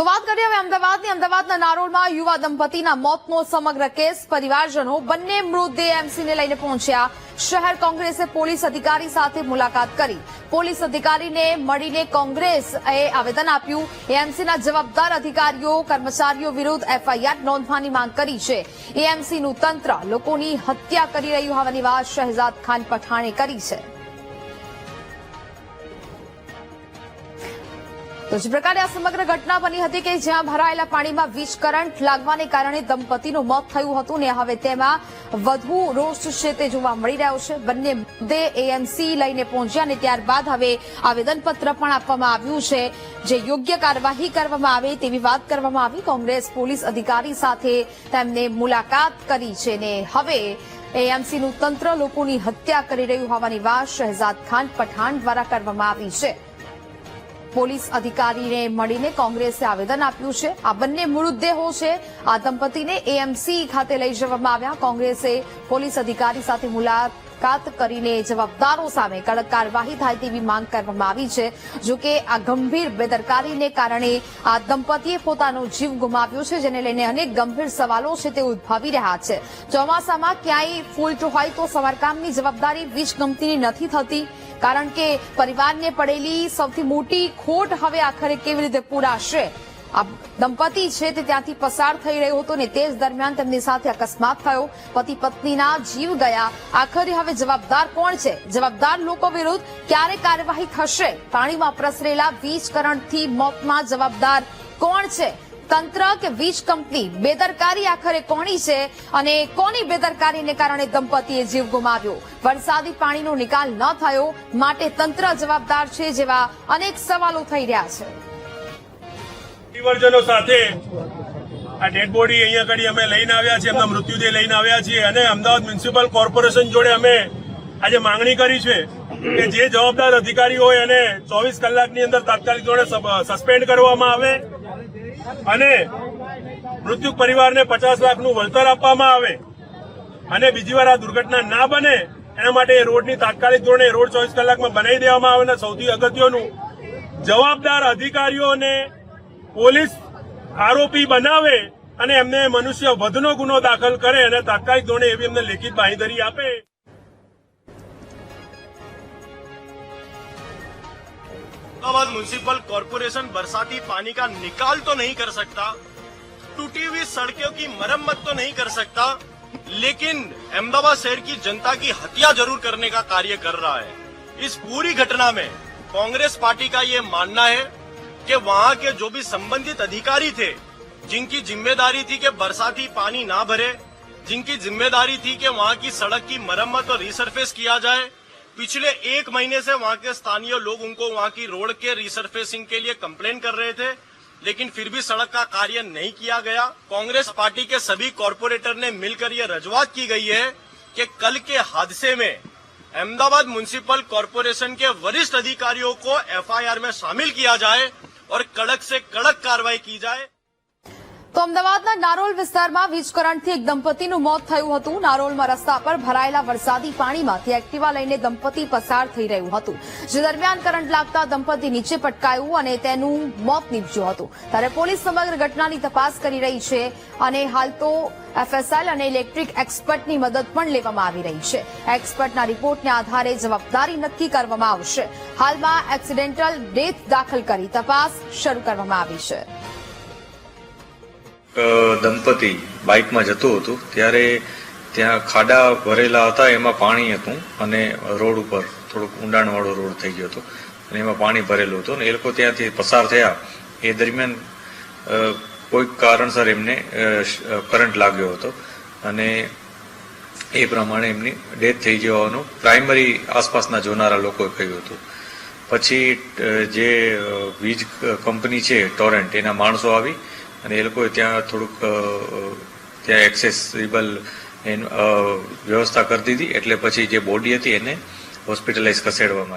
તો વાત કરીએ હવે અમદાવાદના નારોલમાં યુવા દંપતીના મોતનો સમગ્ર કેસ પરિવારજનો બંને મૃતદેહ એએમસીને લઈને પહોંચ્યા। શહેર કોંગ્રેસે પોલીસ અધિકારી સાથે મુલાકાત કરી। પોલીસ અધિકારીને મળીને કોંગ્રેસે આવેદન આપ્યું। એએમસીના જવાબદાર અધિકારીઓ કર્મચારીઓ વિરુદ્ધ એફઆઈઆર નોંધવાની માંગ કરી છે। એએમસીનું તંત્ર લોકોની હત્યા કરી રહ્યું હોવાની વાત શહેજાદ ખાન પઠાણે કરી છે। તો જે પ્રકારે આ સમગ્ર ઘટના બની હતી કે જ્યાં ભરાયેલા પાણીમાં વીજ કરંટ લાગવાને કારણે દંપતીનું મોત થયું હતું ને હવે તેમાં વધુ રોષ છે તે જોવા મળી રહ્યો છે। બંને મુદ્દે એએમસી લઈને પહોંચ્યા અને ત્યારબાદ હવે આવેદનપત્ર પણ આપવામાં આવ્યું છે જે યોગ્ય કાર્યવાહી કરવામાં આવે તેવી વાત કરવામાં આવી। કોંગ્રેસ પોલીસ અધિકારી સાથે તેમને મુલાકાત કરી છે ને હવે એએમસીનું તંત્ર લોકોની હત્યા કરી રહ્યું હોવાની વાત શહેજાદ ખાન પઠાણ દ્વારા કરવામાં આવી છે। પોલીસ અધિકારીને મળીને કોંગ્રેસે આવેદન આપ્યું છે। આ બંને મૃતદેહો છે આ દંપતીને એએમસી ખાતે લઈ જવામાં આવ્યા। કોંગ્રેસે પોલીસ અધિકારી સાથે મુલાકાત કરીને જવાબદારો સામે કડક કાર્યવાહી થાય તેવી માંગ કરવામાં આવી છે। જો કે આ ગંભીર બેદરકારીને કારણે આ દંપતીએ પોતાનો જીવ ગુમાવ્યો છે જેને લઈને અનેક ગંભીર સવાલો છે તે ઉદ્ભવી રહ્યા છે। ચોમાસામાં ક્યાંય ફોલ્ટ હોય તો સમારકામની જવાબદારી વીજ કંપનીની નથી થતી કારણ કે પરિવારને પડેલી સૌથી મોટી ખોટ હવે આખરે કેવી રીતે પૂરાશે। આ દંપતી છે તે ત્યાંથી પસાર થઈ રહ્યો હતો ને તે જ દરમિયાન તેમની સાથે અકસ્માત થયો। પતિ પત્નીના જીવ ગયા। આખરે હવે જવાબદાર કોણ છે? જવાબદાર લોકો વિરુદ્ધ ક્યારે કાર્યવાહી થશે? પાણીમાં પ્રસરેલા વીજ કરંટથી મોતમાં જવાબદાર કોણ છે? તંત્ર કે વીજ કંપની? બેદરકારી આખરે કોની છે અને કોની બેદરકારીને કારણે દંપતીએ જીવ ગુમાવ્યો? વરસાદી પાણીનો નિકાલ ન થયો માટે તંત્ર જવાબદાર છે જેવા અનેક સવાલો થઈ રહ્યા છે। પરિવારજનો સાથે આ ડેડ બોડી અહીંયા આગળ અમે લઈને આવ્યા છીએ, એમના મૃત્યુદેહ લઈને આવ્યા છીએ અને અમદાવાદ મ્યુનિસિપલ કોર્પોરેશન જોડે અમે આજે માંગણી કરી છે કે જે જવાબદાર અધિકારી હોય એને 24 કલાકની અંદર તાત્કાલિક ધોરણે સસ્પેન્ડ કરવામાં આવે અને મૃત્યુ પરિવારને 50 લાખનું વળતર આપવામાં આવે અને બીજી વાર આ દુર્ઘટના ના બને એના માટે એ રોડની તાત્કાલિક ધોરણે રોડ 24 કલાકમાં બનાવી દેવામાં આવે અને સૌથી અગત્યનું જવાબદાર અધિકારીઓને પોલીસ આરોપી બનાવે અને એમને મનુષ્ય વધનો ગુનો દાખલ કરે અને તાત્કાલિક ધોરણે એવી એમને લેખિત બાંહેધરી આપે। अहमदाबाद म्युनिसिपल कॉरपोरेशन बरसाती पानी का निकाल तो नहीं कर सकता, टूटी हुई सड़कों की मरम्मत तो नहीं कर सकता, लेकिन अहमदाबाद शहर की जनता की हत्या जरूर करने का कार्य कर रहा है। इस पूरी घटना में कांग्रेस पार्टी का ये मानना है कि वहां के जो भी संबंधित अधिकारी थे जिनकी जिम्मेदारी थी कि बरसाती पानी ना भरे, जिनकी जिम्मेदारी थी कि वहां की सड़क की मरम्मत और रिसरफेस किया जाए, पिछले 1 महीने से वहां के स्थानीय लोग उनको वहां की रोड के रिसरफेसिंग के लिए कंप्लेन कर रहे थे, लेकिन फिर भी सड़क का कार्य नहीं किया गया। कांग्रेस पार्टी के सभी कॉरपोरेटर ने मिलकर ये रजूआत की गई है कि कल के हादसे में अहमदाबाद म्युनिसिपल कॉरपोरेशन के वरिष्ठ अधिकारियों को एफआईआर में शामिल किया जाए और कड़क से कड़क कार्रवाई की जाए। તો અમદાવાદના નારોલ વિસ્તારમાં વીજ કરંટથી એક દંપતીનું મોત થયું હતું। નારોલમાં રસ્તા પર ભરાયેલા વરસાદી પાણીમાંથી એક્ટિવા લઈને દંપતી પસાર થઈ રહ્યું હતું જે દરમિયાન કરંટ લાગતા દંપતી નીચે પટકાયું અને તેનું મોત નીપજ્યું હતું। ત્યારે પોલીસ સમગ્ર ઘટનાની તપાસ કરી રહી છે અને હાલ તો એફએસએલ અને ઇલેક્ટ્રિક એક્સપર્ટની મદદ પણ લેવામાં આવી રહી છે। એક્સપર્ટના રિપોર્ટને આધારે જવાબદારી નક્કી કરવામાં આવશે। હાલમાં એક્સિડેન્ટલ ડેથ દાખલ કરી તપાસ શરૂ કરવામાં આવી છે। દંપતી બાઇકમાં જતું હતું ત્યારે ત્યાં ખાડા ભરેલા હતા, એમાં પાણી હતું અને રોડ ઉપર થોડુંક ઊંડાણવાળો રોડ થઈ ગયો હતો અને એમાં પાણી ભરેલું હતું અને એ લોકો ત્યાંથી પસાર થયા એ દરમિયાન કોઈક કારણસર એમને કરંટ લાગ્યો હતો અને એ પ્રમાણે એમની ડેથ થઈ જવાનું પ્રાઇમરી આસપાસના જોનારા લોકોએ કહ્યું હતું। પછી જે વીજ કંપની છે ટોરેન્ટ એના માણસો આવી અને એ લોકોએ ત્યાં થોડુંક ત્યાં એક્સેસિબલ વ્યવસ્થા કરી દીધી એટલે પછી જે બોડી હતી એને હોસ્પિટલાઇઝ ખસેડવામાં